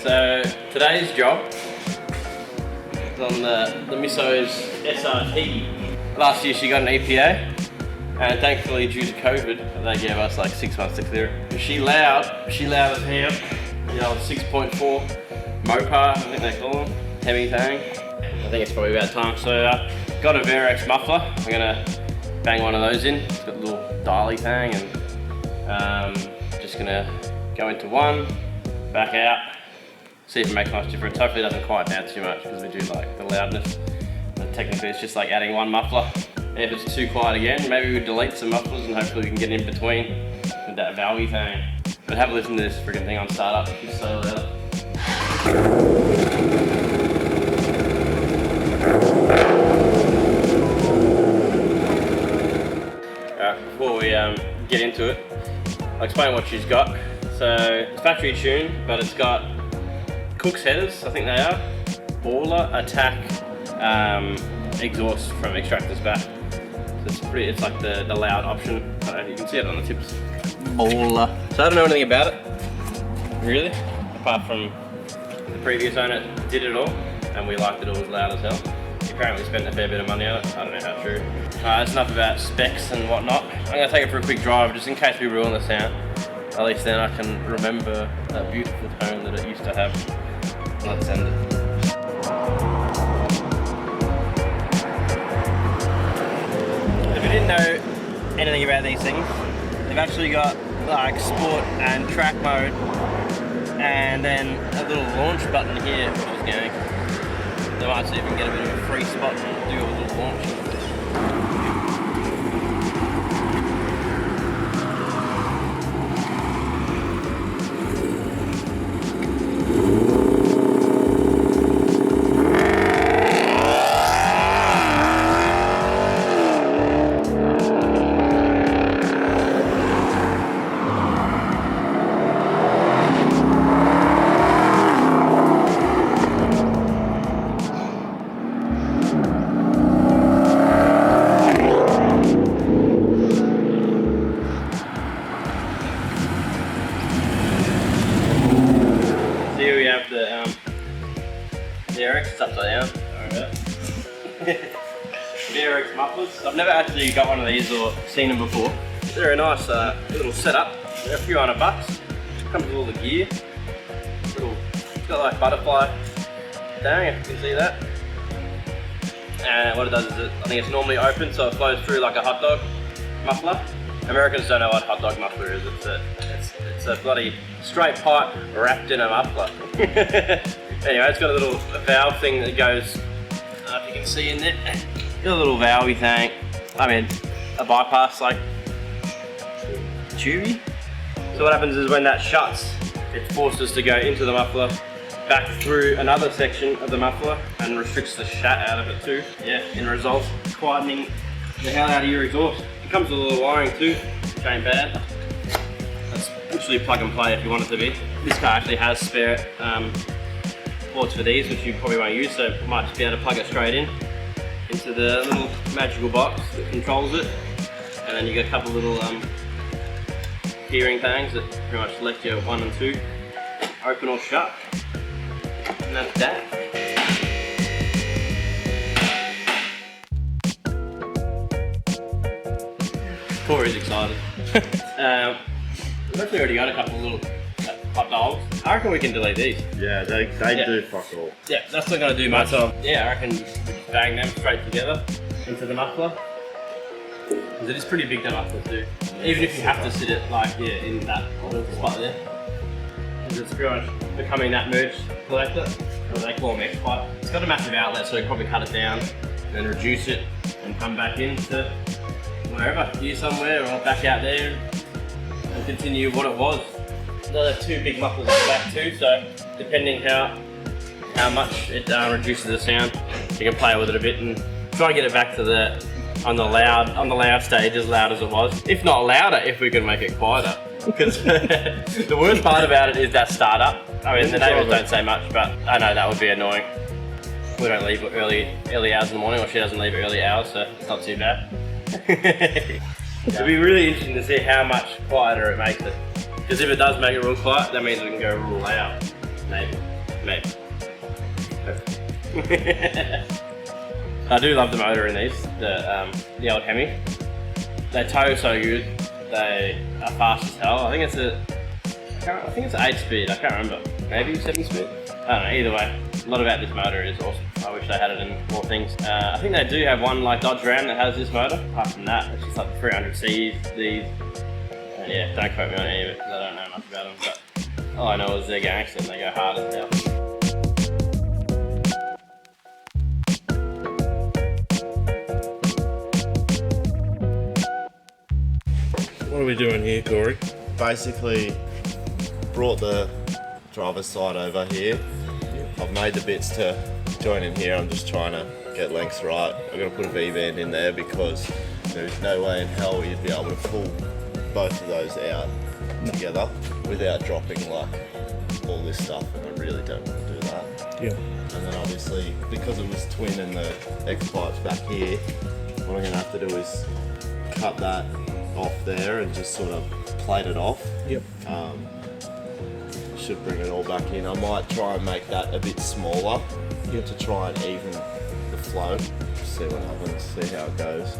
So today's job is on the Misso's SRT. Last year she got an EPA, and thankfully due to COVID, they gave us like 6 months to clear it. She loud as hell. You know, 6.4 Mopar, I think they call them, HEMI Kang. I think it's probably about time. So got a Varex muffler. I'm gonna bang one of those in. It's got a little dialy thing, and just gonna go into one, back out, see if it makes much difference. Hopefully it doesn't quiet down too much because we do like the loudness. But technically it's just like adding one muffler. And if it's too quiet again, maybe we delete some mufflers and hopefully we can get in between with that valvey thing. But have a listen to this freaking thing on startup. It's so loud. Before we get into it, I'll explain what she's got. So it's factory tuned, but it's got Cook's headers, I think they are, baller, attack, exhaust from extractors back. So it's like the loud option. I don't know if you can see it on the tips. Baller. So I don't know anything about it, really, apart from the previous owner did it all, and we liked it all as loud as hell. He apparently spent a fair bit of money on it. I don't know how true. That's enough about specs and whatnot. I'm gonna take it for a quick drive just in case we ruin the sound. At least then I can remember that beautiful tone that it used to have. Let's send it. If you didn't know anything about these things, they've actually got like sport and track mode, and then a little launch button here, which is going. So I might see if we can get a bit of a free spot and do a little launch. Here we have the Varex, it's upside down. Varex mufflers. I've never actually got one of these or seen them before. They're a nice little setup. They're a few $100. Comes with all the gear. It's got like butterfly. Dang, if you can see that. And what it does is I think it's normally open, so it flows through like a hot dog muffler. Americans don't know what hot dog muffler is. It's a bloody straight pipe wrapped in a muffler. Anyway, it's got a little valve thing that goes, I don't know if you can see in there. Got a little valvey thing. I mean, a bypass like tubey. So what happens is when that shuts, it forces to go into the muffler, back through another section of the muffler, and restricts the shat out of it too. Yeah, in result, quietening the hell out of your exhaust. It comes with a little wiring too, which ain't bad. That's literally plug and play if you want it to be. This car actually has spare ports for these, which you probably won't use, so you might just be able to plug it straight into the little magical box that controls it. And then you got a couple little hearing things that pretty much let you 1 and 2 open or shut. And that's that. Corey's excited. We've actually already got a couple of little hot dogs. I reckon we can delete these. Yeah, they do fuck all. Yeah, that's not going to do much. So, yeah, I reckon we just bang them straight together into the muffler. Because it is pretty big, that muffler too. Even if you have to sit it like in that little spot there. Because it's pretty much becoming that merge collector, or they call them X-pipe. It's got a massive outlet, so you can probably cut it down and then reduce it and come back into wherever, here somewhere or back out there and continue what it was. Another 2 big mufflers at the back too, so depending how much it reduces the sound, you can play with it a bit and try and get it back to on the loud stage as loud as it was. If not louder, if we can make it quieter. Because the worst part about it is that startup. I mean, the neighbours don't say much, but I know that would be annoying. We don't leave early hours in the morning, or she doesn't leave early hours, so it's not too bad. It'll be really interesting to see how much quieter it makes it. Because if it does make it real quiet, that means we can go real loud, maybe. Maybe. I do love the motor in these, the old HEMI. They tow so good, they are fast as hell. I think it's an 8-speed, I can't remember. Maybe 7-speed? I don't know, either way. A lot about this motor is awesome. I wish they had it in more things. I think they do have one like Dodge Ram that has this motor. Apart from that, it's just like 300Cs, these. And yeah, don't quote me on any of it because I don't know much about them. But all I know is they're gangster and they go hard as hell. What are we doing here, Corey? Basically, brought the driver's side over here. I've made the bits to join in here. I'm just trying to get lengths right. I've got to put a V-band in there because there's no way in hell you'd be able to pull both of those out together without dropping like all this stuff, and I really don't want to do that. Yeah. And then obviously, because it was twin and the X-pipe's back here, what I'm going to have to do is cut that off there and just sort of plate it off. Yep. Should bring it all back in. I might try and make that a bit smaller to try and even the flow. See what happens, see how it goes.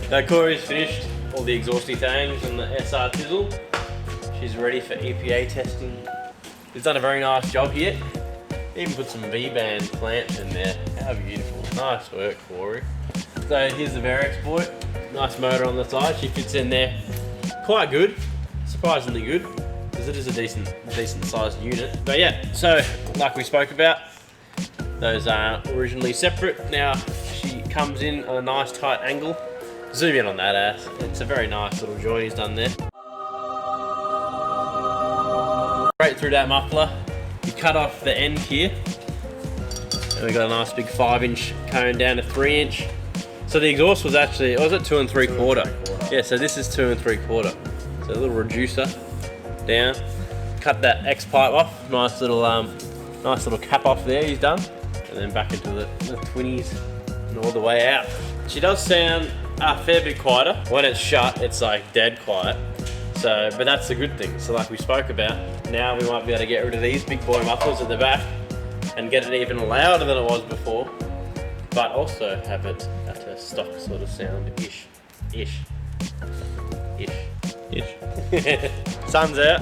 So Corey's finished all the exhausty things and the SRT. She's ready for EPA testing. He's done a very nice job here. Even put some V-band clamps in there. How beautiful. Nice work, Corey. So here's the Varex boy. Nice motor on the side. She fits in there quite good. Surprisingly good, because it is a decent sized unit. But yeah, so like we spoke about, those are originally separate. Now she comes in on a nice tight angle. Zoom in on that ass. It's a very nice little joint he's done there. Straight through that muffler. You cut off the end here. And we got a nice big 5-inch cone down to 3-inch. So the exhaust was actually, was it 2 3/4? Yeah, so this is 2 3/4. So a little reducer down. Cut that X pipe off. Nice little cap off there he's done. And then back into the 20s and all the way out. She does sound a fair bit quieter. When it's shut, it's like dead quiet. So, but that's a good thing. So like we spoke about, now we might be able to get rid of these big boy mufflers at the back and get it even louder than it was before, but also have it at a stock sort of sound-ish. Sun's out.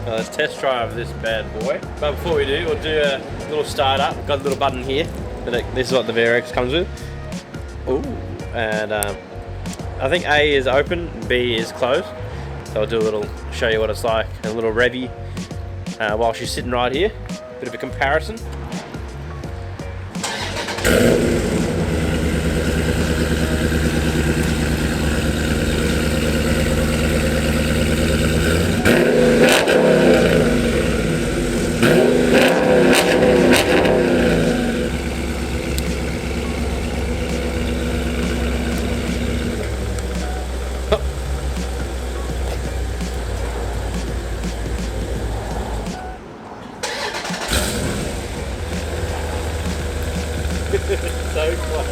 Well, let's test drive this bad boy. But before we do, we'll do a little start up. Got a little button here. This is what the Varex comes with. Ooh, and I think A is open, B is closed. So I'll do a little, show you what it's like, a little revvy while she's sitting right here. Bit of a comparison. So quiet.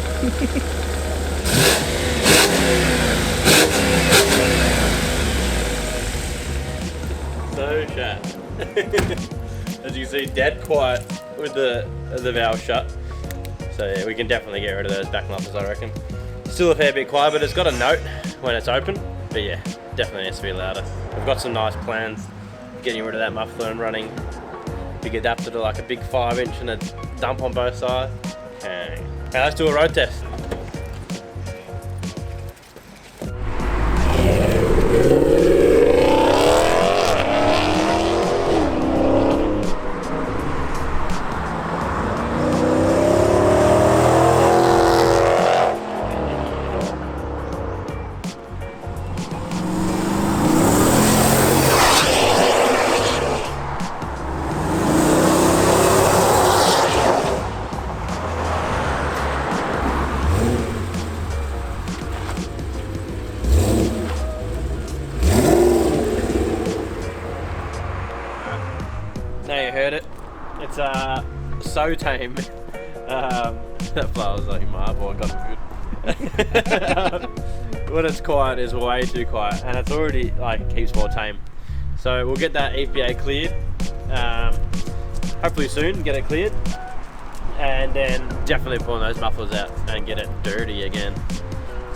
So sharp. As you can see, dead quiet with the valve shut. So yeah, we can definitely get rid of those back mufflers, I reckon. Still a fair bit quiet, but it's got a note when it's open. But yeah, definitely needs to be louder. We've got some nice plans getting rid of that muffler and running big adapter to like a big 5-inch and a dump on both sides. Kang. Okay, let's do a road test. It's so tame. That flower was like my eyeball, got it good. When it's quiet, it's way too quiet, and it's already like keeps well tame. So we'll get that EPA cleared. Hopefully soon, get it cleared, and then definitely pulling those mufflers out and get it dirty again.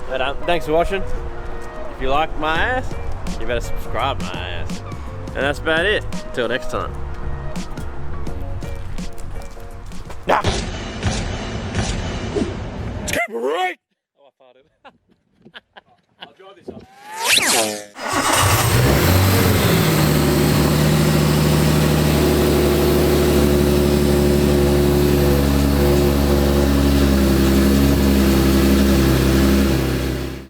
But thanks for watching. If you like my ass, you better subscribe my ass. And that's about it. Until next time. Nah. Keep it right. Oh, I farted. I'll draw this up.